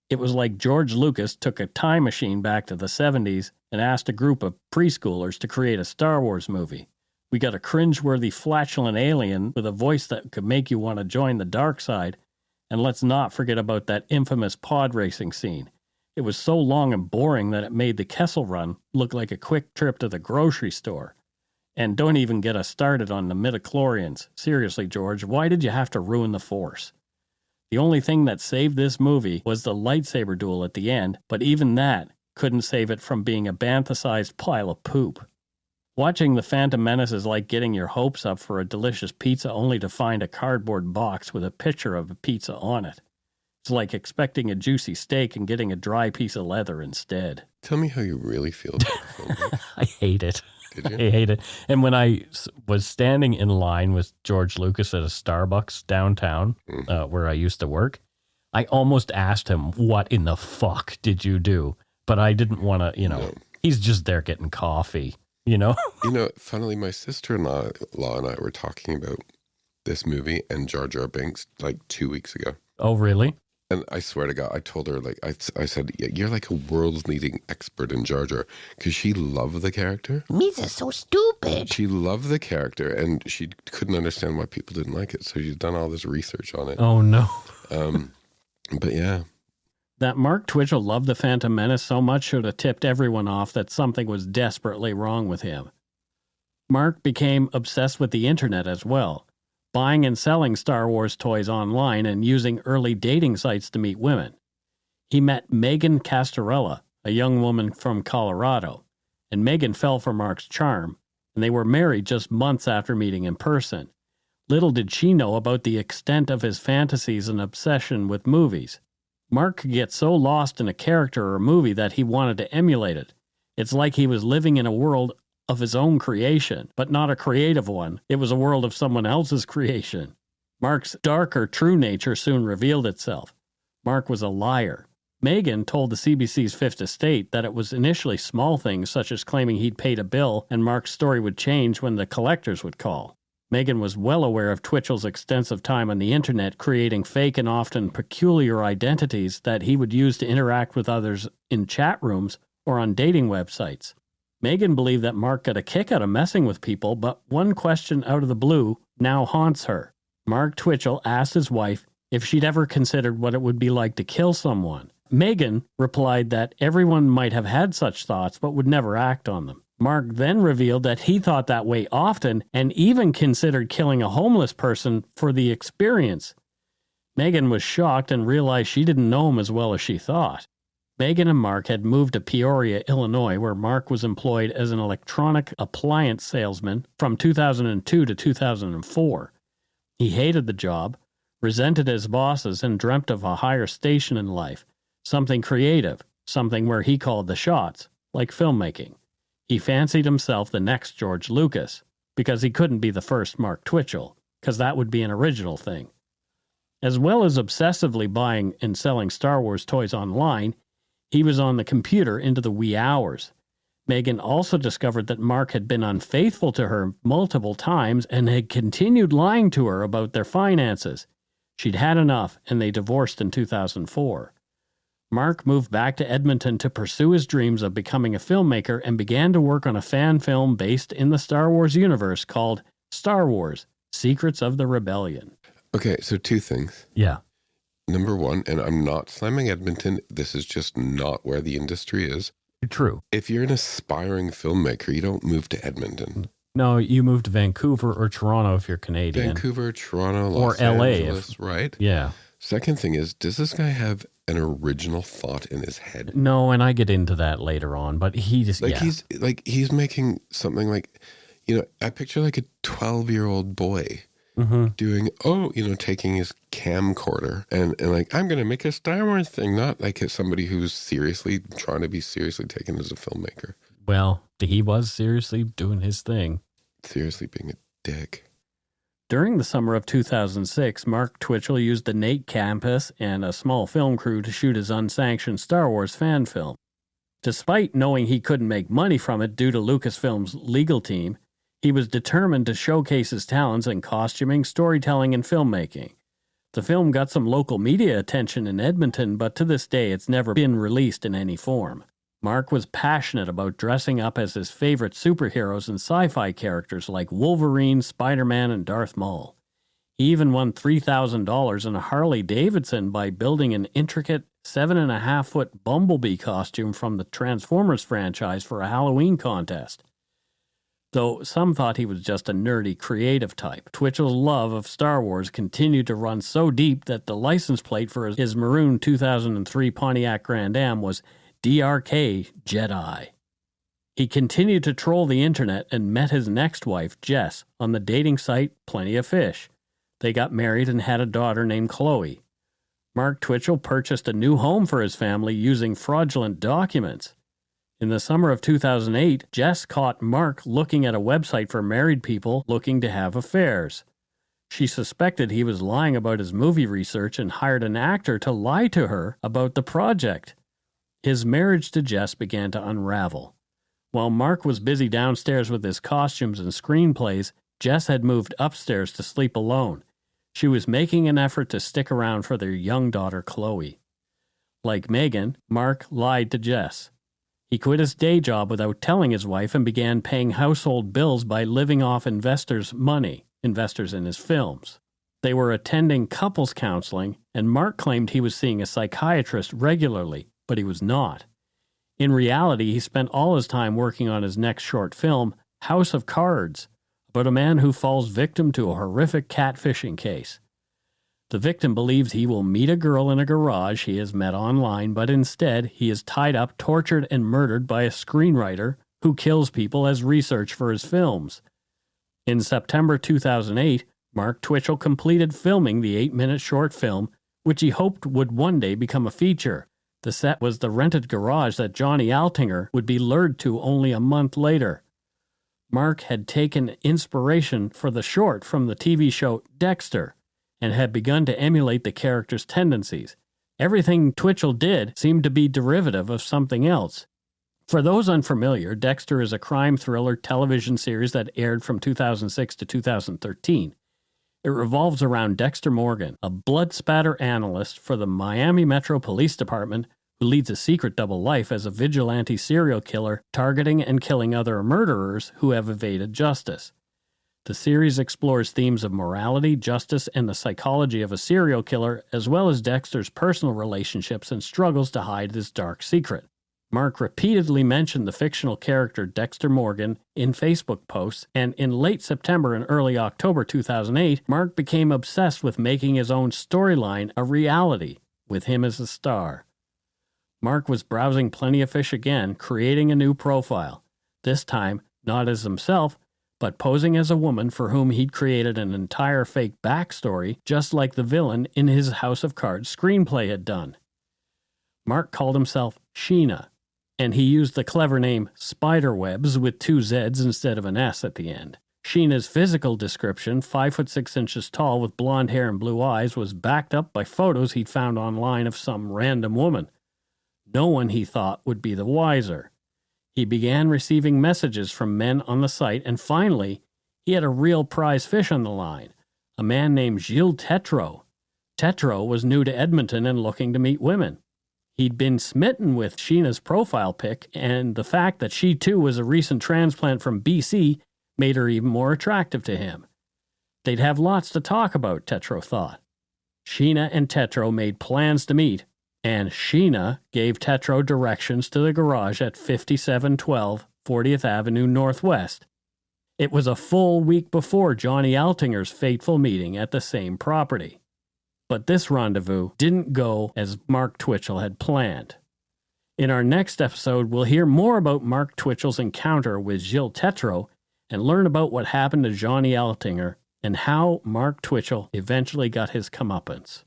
It was like George Lucas took a time machine back to the 70s and asked a group of preschoolers to create a Star Wars movie. We got a cringeworthy, flatulent alien with a voice that could make you want to join the dark side, and let's not forget about that infamous pod racing scene. It was so long and boring that it made the Kessel Run look like a quick trip to the grocery store. And don't even get us started on the midichlorians. Seriously, George, why did you have to ruin the Force? The only thing that saved this movie was the lightsaber duel at the end, but even that couldn't save it from being a bantha-sized pile of poop. Watching The Phantom Menace is like getting your hopes up for a delicious pizza only to find a cardboard box with a picture of a pizza on it. It's like expecting a juicy steak and getting a dry piece of leather instead. Tell me how you really feel about the film. I hate it. Did you? I hate it. And when I was standing in line with George Lucas at a Starbucks downtown, where I used to work, I almost asked him, what in the fuck did you do? But I didn't want to, No. He's just there getting coffee, Funnily, my sister-in-law and I were talking about this movie and Jar Jar Binks like 2 weeks ago. Oh, really? And I swear to God, I told her, I said, yeah, you're like a world's leading expert in Jar Jar, because she loved the character. Means it's so stupid. She loved the character, and she couldn't understand why people didn't like it, so she's done all this research on it. Oh, no. But yeah. That Mark Twitchell loved The Phantom Menace so much should have tipped everyone off that something was desperately wrong with him. Mark became obsessed with the internet as well, buying and selling Star Wars toys online and using early dating sites to meet women. He met Megan Castorella, a young woman from Colorado, and Megan fell for Mark's charm, and they were married just months after meeting in person. Little did she know about the extent of his fantasies and obsession with movies. Mark could get so lost in a character or a movie that he wanted to emulate it. It's like he was living in a world of his own creation, but not a creative one. It was a world of someone else's creation. Mark's darker, true nature soon revealed itself. Mark was a liar. Megan told the CBC's Fifth Estate that it was initially small things such as claiming he'd paid a bill and Mark's story would change when the collectors would call. Megan was well aware of Twitchell's extensive time on the internet creating fake and often peculiar identities that he would use to interact with others in chat rooms or on dating websites. Megan believed that Mark got a kick out of messing with people, but one question out of the blue now haunts her. Mark Twitchell asked his wife if she'd ever considered what it would be like to kill someone. Megan replied that everyone might have had such thoughts but would never act on them. Mark then revealed that he thought that way often and even considered killing a homeless person for the experience. Megan was shocked and realized she didn't know him as well as she thought. Megan and Mark had moved to Peoria, Illinois, where Mark was employed as an electronic appliance salesman from 2002 to 2004. He hated the job, resented his bosses, and dreamt of a higher station in life, something creative, something where he called the shots, like filmmaking. He fancied himself the next George Lucas, because he couldn't be the first Mark Twitchell, because that would be an original thing. As well as obsessively buying and selling Star Wars toys online, he was on the computer into the wee hours. Megan also discovered that Mark had been unfaithful to her multiple times and had continued lying to her about their finances. She'd had enough, and they divorced in 2004. Mark moved back to Edmonton to pursue his dreams of becoming a filmmaker and began to work on a fan film based in the Star Wars universe called Star Wars: Secrets of the Rebellion. Okay, so two things. Yeah. Number one, and I'm not slamming Edmonton, this is just not where the industry is. True. If you're an aspiring filmmaker, you don't move to Edmonton. No, you move to Vancouver or Toronto if you're Canadian. Vancouver, Toronto, or Los LA, Angeles, right? Yeah. Second thing is, does this guy have an original thought in his head? No, and I get into that later on, but he just, he's making something like, I picture like a 12-year-old boy doing, taking his camcorder and like, I'm going to make a Star Wars thing, not like as somebody who's seriously trying to be seriously taken as a filmmaker. Well, he was seriously doing his thing. Seriously being a dick. During the summer of 2006, Mark Twitchell used the NAIT campus and a small film crew to shoot his unsanctioned Star Wars fan film. Despite knowing he couldn't make money from it due to Lucasfilm's legal team, he was determined to showcase his talents in costuming, storytelling, and filmmaking. The film got some local media attention in Edmonton, but to this day it's never been released in any form. Mark was passionate about dressing up as his favorite superheroes and sci-fi characters like Wolverine, Spider-Man, and Darth Maul. He even won $3,000 in a Harley-Davidson by building an intricate 7.5-foot Bumblebee costume from the Transformers franchise for a Halloween contest. Though some thought he was just a nerdy creative type, Twitchell's love of Star Wars continued to run so deep that the license plate for his maroon 2003 Pontiac Grand Am was DRK Jedi. He continued to troll the internet and met his next wife, Jess, on the dating site Plenty of Fish. They got married and had a daughter named Chloe. Mark Twitchell purchased a new home for his family using fraudulent documents. In the summer of 2008, Jess caught Mark looking at a website for married people looking to have affairs. She suspected he was lying about his movie research and hired an actor to lie to her about the project. His marriage to Jess began to unravel. While Mark was busy downstairs with his costumes and screenplays, Jess had moved upstairs to sleep alone. She was making an effort to stick around for their young daughter, Chloe. Like Megan, Mark lied to Jess. He quit his day job without telling his wife and began paying household bills by living off investors' money, investors in his films. They were attending couples counseling, and Mark claimed he was seeing a psychiatrist regularly, but he was not. In reality, he spent all his time working on his next short film, House of Cards, about a man who falls victim to a horrific catfishing case. The victim believes he will meet a girl in a garage he has met online, but instead he is tied up, tortured, and murdered by a screenwriter who kills people as research for his films. In September 2008, Mark Twitchell completed filming the 8-minute short film, which he hoped would one day become a feature. The set was the rented garage that Johnny Altinger would be lured to only a month later. Mark had taken inspiration for the short from the TV show Dexter and had begun to emulate the character's tendencies. Everything Twitchell did seemed to be derivative of something else. For those unfamiliar, Dexter is a crime thriller television series that aired from 2006 to 2013. It revolves around Dexter Morgan, a blood spatter analyst for the Miami Metro Police Department who leads a secret double life as a vigilante serial killer targeting and killing other murderers who have evaded justice. The series explores themes of morality, justice, and the psychology of a serial killer, as well as Dexter's personal relationships and struggles to hide his dark secret. Mark repeatedly mentioned the fictional character Dexter Morgan in Facebook posts, and in late September and early October 2008, Mark became obsessed with making his own storyline a reality, with him as the star. Mark was browsing Plenty of Fish again, creating a new profile, this time not as himself, but posing as a woman for whom he'd created an entire fake backstory, just like the villain in his House of Cards screenplay had done. Mark called himself Sheena, and he used the clever name Spiderwebs with 2 Z's instead of an S at the end. Sheena's physical description, 5'6" tall with blonde hair and blue eyes, was backed up by photos he'd found online of some random woman. No one, he thought, would be the wiser. He began receiving messages from men on the site, and finally, he had a real prize fish on the line, a man named Gilles Tetreault. Tetro was new to Edmonton and looking to meet women. He'd been smitten with Sheena's profile pic, and the fact that she too was a recent transplant from BC made her even more attractive to him. They'd have lots to talk about, Tetro thought. Sheena and Tetro made plans to meet, and Sheena gave Tetro directions to the garage at 5712 40th Avenue Northwest. It was a full week before Johnny Altinger's fateful meeting at the same property. But this rendezvous didn't go as Mark Twitchell had planned. In our next episode, we'll hear more about Mark Twitchell's encounter with Gilles Tetro and learn about what happened to Johnny Altinger and how Mark Twitchell eventually got his comeuppance.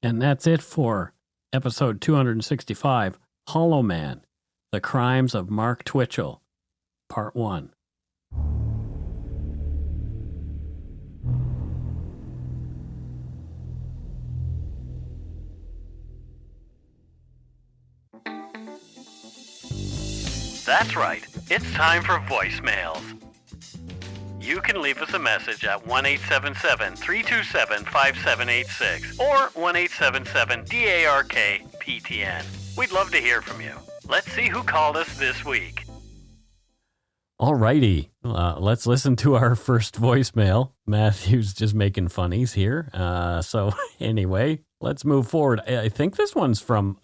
And that's it for episode 265, Hollow Man, The Crimes of Mark Twitchell, Part 1. That's right. It's time for voicemails. You can leave us a message at 1-877-327-5786 or 1-877-DARK-PTN. We'd love to hear from you. Let's see who called us this week. Alrighty, let's listen to our first voicemail. Matthew's just making funnies here. So anyway, let's move forward. I think this one's from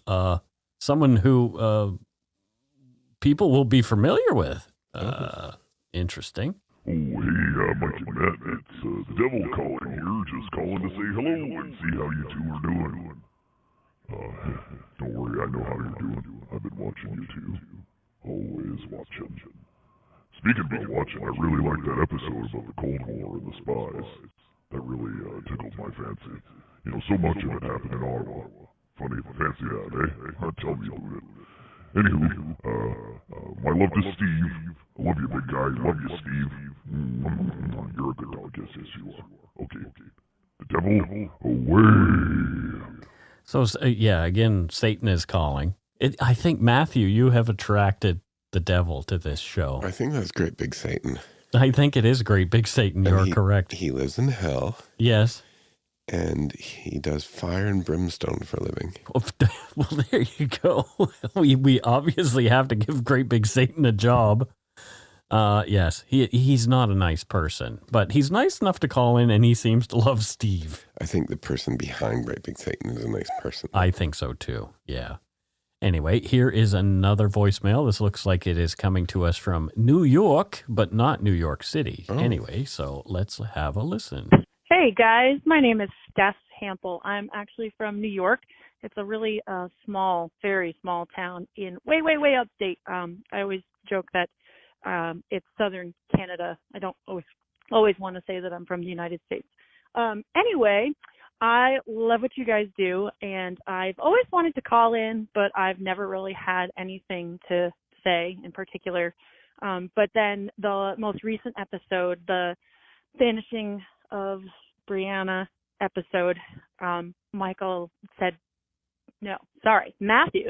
someone who people will be familiar with. Interesting. Oh, hey, Mike and Matt, it's the Devil calling here, just calling to say hello and see how you two are doing. Don't worry, I know how you're doing. I've been watching you two. Always watching. Speaking about watching, I really liked that episode about the Cold War and the spies. That really tickled my fancy. You know, so much of it happened in Ottawa. Funny if I fancy that, eh? Tell me about it. Anywho, my love to Steve. I love you, big guy. Love you, Steve. You're a good dog. Yes, you are. Okay. The devil away. So, yeah, again, Satan is calling. I think, Matthew, you have attracted the devil to this show. I think that's Great Big Satan. I think it is Great Big Satan. You're correct. He lives in hell. Yes. And he does fire and brimstone for a living. Well, there you go. We obviously have to give Great Big Satan a job. Yes, he's not a nice person, but he's nice enough to call in, and he seems to love Steve. I think the person behind Great Big Satan is a nice person. I think so, too. Yeah. Anyway, here is another voicemail. This looks like it is coming to us from New York, but not New York City. Oh. Anyway, so let's have a listen. Hey guys, my name is Steph Hample. I'm actually from New York. It's a really small, very small town in way upstate. I always joke that it's southern Canada. I don't always want to say that I'm from the United States. Anyway, I love what you guys do, and I've always wanted to call in, but I've never really had anything to say in particular. But then the most recent episode, the Vanishing of Brianna episode, Matthew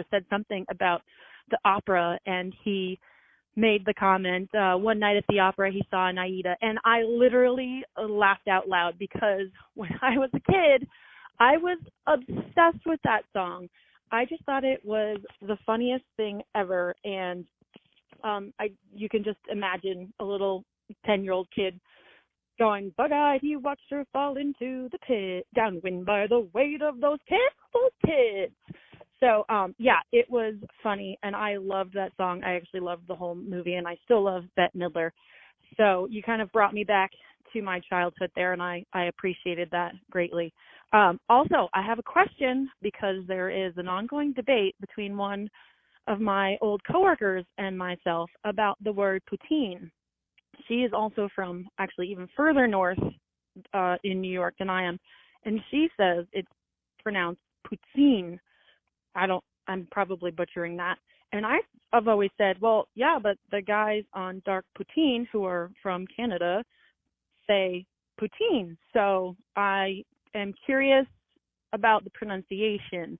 said something about the opera, and he made the comment, one night at the opera he saw an Aida, and I literally laughed out loud because when I was a kid, I was obsessed with that song. I just thought it was the funniest thing ever, and you can just imagine a little 10-year-old kid going, bug-eyed, he watched her fall into the pit, downwind by the weight of those kids. So, it was funny, and I loved that song. I actually loved the whole movie, and I still love Bette Midler. So you kind of brought me back to my childhood there, and I appreciated that greatly. Also, I have a question because there is an ongoing debate between one of my old coworkers and myself about the word poutine. She is also from actually even further north in New York than I am, and she says it's pronounced poutine. I'm probably butchering that. And I've always said, well, yeah, but the guys on Dark Poutine who are from Canada say poutine. So I am curious about the pronunciation.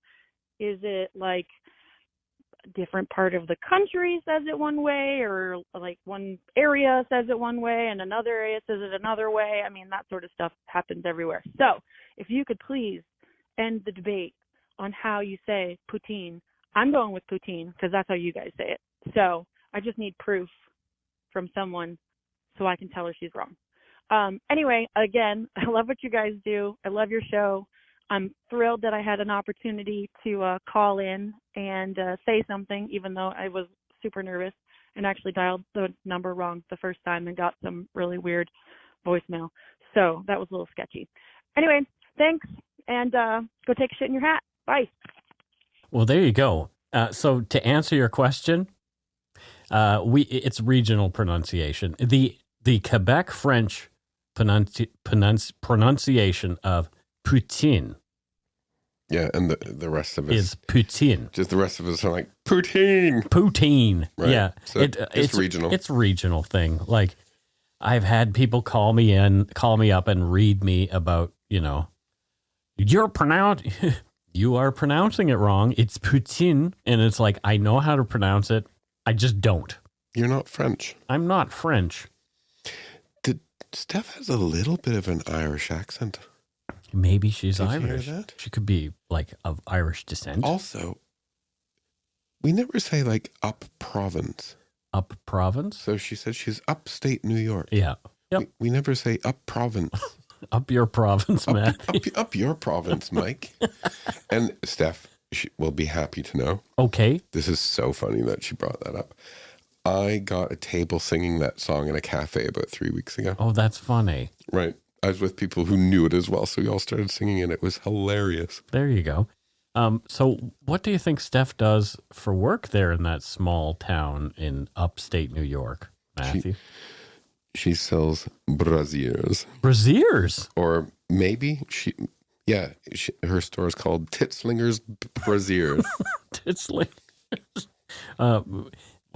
Is it like a different part of the country says it one way, or like one area says it one way and another area says it another way? I mean, that sort of stuff happens everywhere. So if you could please end the debate on how you say poutine. I'm going with poutine because that's how you guys say it. So I just need proof from someone so I can tell her she's wrong. Anyway, again, I love what you guys do. I love your show. I'm thrilled that I had an opportunity to call in and say something, even though I was super nervous and actually dialed the number wrong the first time and got some really weird voicemail. So that was a little sketchy. Anyway, thanks, and go take a shit in your hat. Bye. Well, there you go. So to answer your question, it's regional pronunciation. The Quebec French pronunciation of poutine. Yeah, and the rest of us is poutine. Just the rest of us are like poutine. Poutine. Right. Yeah, so it's regional. It's a regional thing. Like I've had people call me up and read me about, you are pronouncing it wrong. It's poutine, and it's like I know how to pronounce it. I just don't. You're not French. I'm not French. Steph has a little bit of an Irish accent. Maybe she's Did Irish. you hear that? She could be like of Irish descent. Also, we never say like up province. Up province? So she said she's upstate New York. Yeah. Yep. We never say up province. Up your province, man. Up your province, Mike. And Steph will be happy to know. Okay. This is so funny that she brought that up. I got a table singing that song in a cafe about 3 weeks ago. Oh, that's funny. Right. I was with people who knew it as well, so we all started singing and it was hilarious. There you go. So what do you think Steph does for work there in that small town in upstate New York, Matthew? She sells braziers. Braziers? Or maybe her store is called Titslingers Braziers. Titslingers.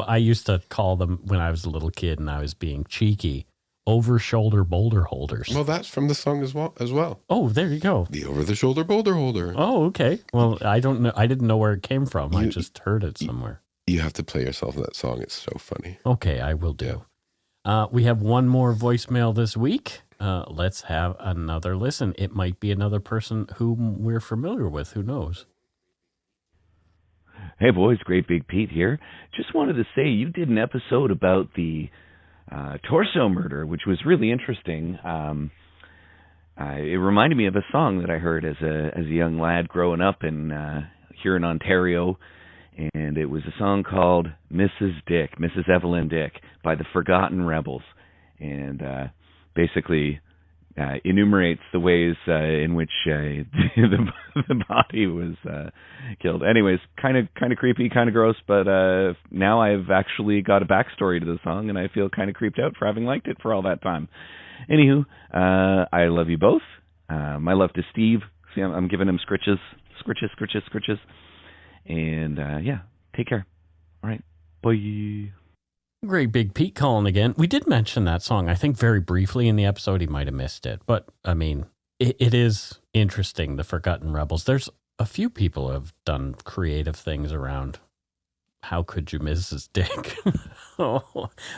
I used to call them when I was a little kid and I was being cheeky. Over-shoulder boulder holders. Well, that's from the song as well. Oh, there you go. The over-the-shoulder boulder holder. Oh, okay. Well, I don't know. I didn't know where it came from. I just heard it somewhere. You have to play yourself that song. It's so funny. Okay, I will do. We have one more voicemail this week. Let's have another listen. It might be another person whom we're familiar with. Who knows? Hey, boys. Great Big Pete here. Just wanted to say you did an episode about the torso murder, which was really interesting. It reminded me of a song that I heard as a young lad growing up here in Ontario, and it was a song called Mrs. Evelyn Dick by the Forgotten Rebels, and basically enumerates the ways in which the body was killed. Anyways, kind of creepy, kind of gross, but now I've actually got a backstory to the song, and I feel kind of creeped out for having liked it for all that time. Anywho, I love you both. My love to Steve. See, I'm giving him scritches. And take care. All right, bye. Great Big Pete calling again. We did mention that song, I think, very briefly in the episode. He might have missed it. But, I mean, it is interesting, the Forgotten Rebels. There's a few people who have done creative things around How Could You Mrs. Dick?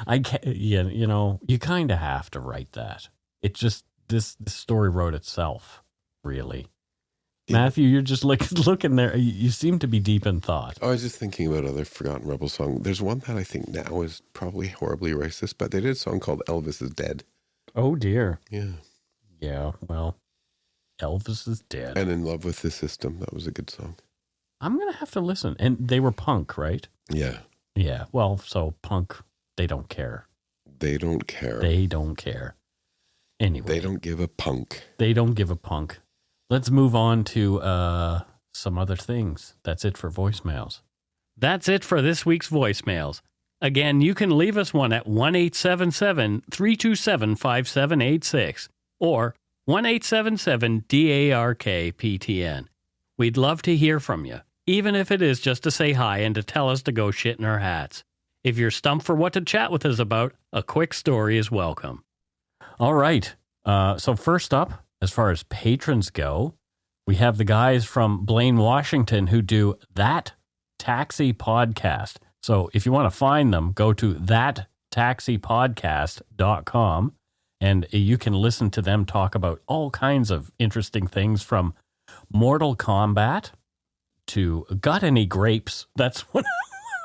I can't, you kind of have to write that. It just, this story wrote itself, really. Matthew, you're just looking there. You seem to be deep in thought. I was just thinking about other Forgotten Rebel songs. There's one that I think now is probably horribly racist, but they did a song called Elvis is Dead. Oh, dear. Yeah. Yeah, well, Elvis is dead. And In Love with the System. That was a good song. I'm going to have to listen. And they were punk, right? Yeah. Yeah, well, so punk, they don't care. They don't care. They don't care. Anyway. They don't give a punk. They don't give a punk. Let's move on to some other things. That's it for voicemails. That's it for this week's voicemails. Again, you can leave us one at 1-877-327-5786 or 1-877-DARK-PTN. We'd love to hear from you, even if it is just to say hi and to tell us to go shit in our hats. If you're stumped for what to chat with us about, a quick story is welcome. All right. So first up, as far as patrons go, we have the guys from Blaine, Washington, who do That Taxi Podcast. So if you want to find them, go to thattaxipodcast.com, and you can listen to them talk about all kinds of interesting things, from Mortal Kombat to Got Any Grapes. That's one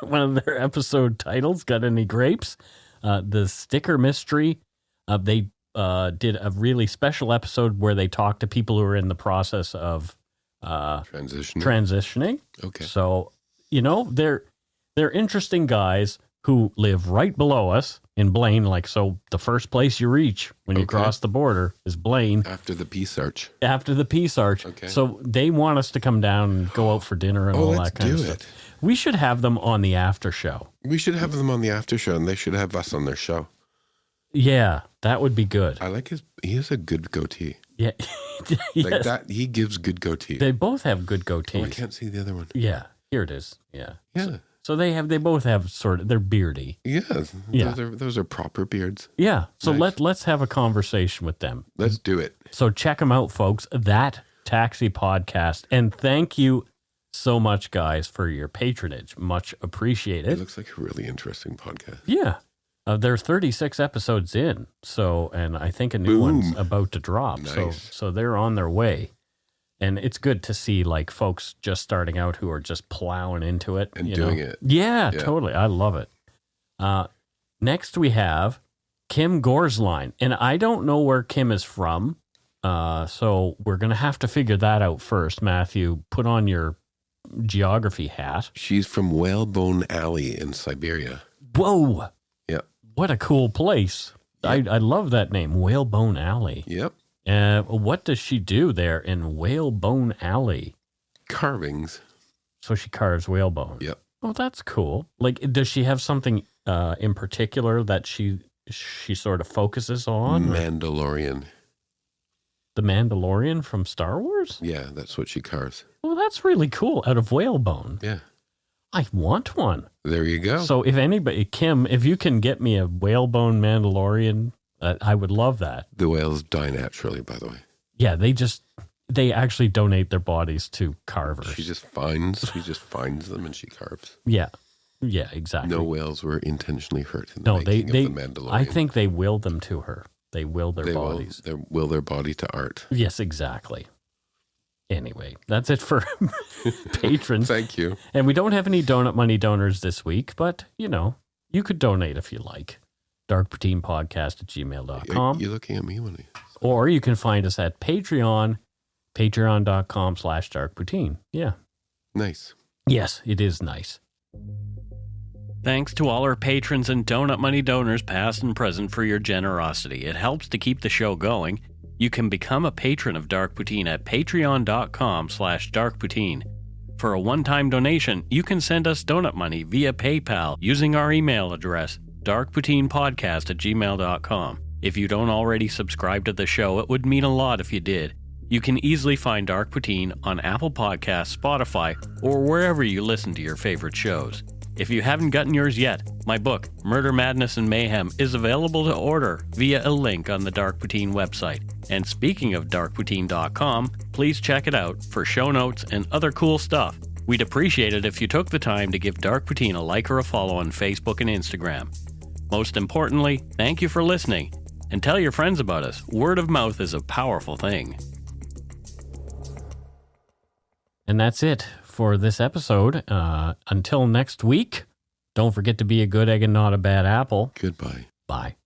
of their episode titles, Got Any Grapes. The Sticker Mystery. They did a really special episode where they talked to people who are in the process of transitioning. Okay. So, they're interesting guys who live right below us in Blaine. Like, so the first place you reach when you cross the border is Blaine. After the Peace Arch. Okay. So they want us to come down and go out for dinner and all that kind of stuff. We should have them on the after show. We should have them on the after show, and they should have us on their show. Yeah, that would be good. I like he has a good goatee. Yeah. Yes. Like that, he gives good goatee. They both have good goatees. Oh, I can't see the other one. Yeah, here it is. Yeah. Yeah. So they both have they're beardy. Yeah. Those are proper beards. Yeah. So nice. let's have a conversation with them. Let's do it. So check them out, folks. That Taxi Podcast. And thank you so much, guys, for your patronage. Much appreciated. It looks like a really interesting podcast. Yeah. They're 36 episodes in. So, and I think a new one's about to drop. Nice. So they're on their way. And it's good to see like folks just starting out who are just plowing into it. And doing it. Yeah, totally. I love it. Next we have Kim Gorsline. And I don't know where Kim is from. So we're going to have to figure that out first. Matthew, put on your geography hat. She's from Whalebone Alley in Siberia. Whoa. Yep. What a cool place. Yep. I love that name, Whalebone Alley. Yep. What does she do there in Whalebone Alley? Carvings. So she carves whalebone. Yep. Oh, that's cool. Like, does she have something in particular that she sort of focuses on? Mandalorian. The Mandalorian from Star Wars? Yeah, that's what she carves. Oh, that's really cool. Out of whalebone. Yeah. I want one. There you go. So if anybody, Kim, if you can get me a whalebone Mandalorian, I would love that. The whales die naturally, by the way. Yeah, they actually donate their bodies to carvers. She just finds them and she carves. Yeah. Yeah, exactly. No whales were intentionally hurt in the making of the Mandalorian. I think they willed them to her. They will their bodies. They will their body to art. Yes, exactly. Anyway, that's it for patrons. Thank you. And we don't have any donut money donors this week, but, you could donate if you like. darkpoutinepodcast@gmail.com. You're looking at me when Or you can find us at Patreon, patreon.com/darkpoutine. Yeah. Nice. Yes, it is nice. Thanks to all our patrons and donut money donors, past and present, for your generosity. It helps to keep the show going. You can become a patron of Dark Poutine at patreon.com/darkpoutine. For a one-time donation, you can send us donut money via PayPal using our email address, darkpoutinepodcast@gmail.com. If you don't already subscribe to the show, it would mean a lot if you did. You can easily find Dark Poutine on Apple Podcasts, Spotify, or wherever you listen to your favorite shows. If you haven't gotten yours yet, my book, Murder, Madness, and Mayhem, is available to order via a link on the Dark Poutine website. And speaking of darkpoutine.com, please check it out for show notes and other cool stuff. We'd appreciate it if you took the time to give Dark Poutine a like or a follow on Facebook and Instagram. Most importantly, thank you for listening, and tell your friends about us. Word of mouth is a powerful thing. And that's it for this episode. Until next week, don't forget to be a good egg and not a bad apple. Goodbye. Bye.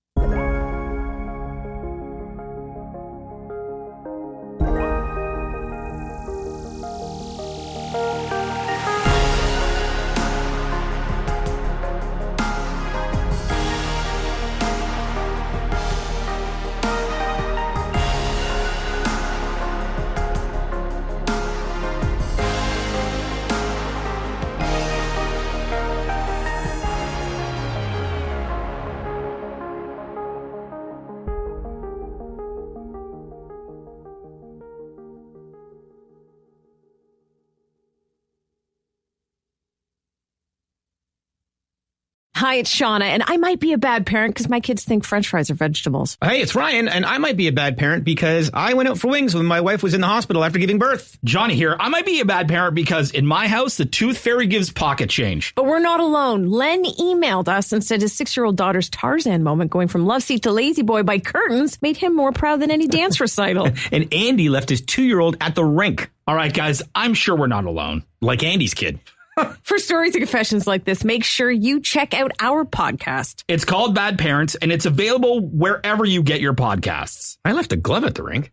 Hi, it's Shauna, and I might be a bad parent because my kids think French fries are vegetables. Hey, it's Ryan, and I might be a bad parent because I went out for wings when my wife was in the hospital after giving birth. Johnny here. I might be a bad parent because in my house, the tooth fairy gives pocket change. But we're not alone. Len emailed us and said his 6-year-old daughter's Tarzan moment going from love seat to lazy boy by curtains made him more proud than any dance recital. And Andy left his 2-year-old at the rink. All right, guys, I'm sure we're not alone. Like Andy's kid. For stories and confessions like this, make sure you check out our podcast. It's called Bad Parents, and it's available wherever you get your podcasts. I left a glove at the rink.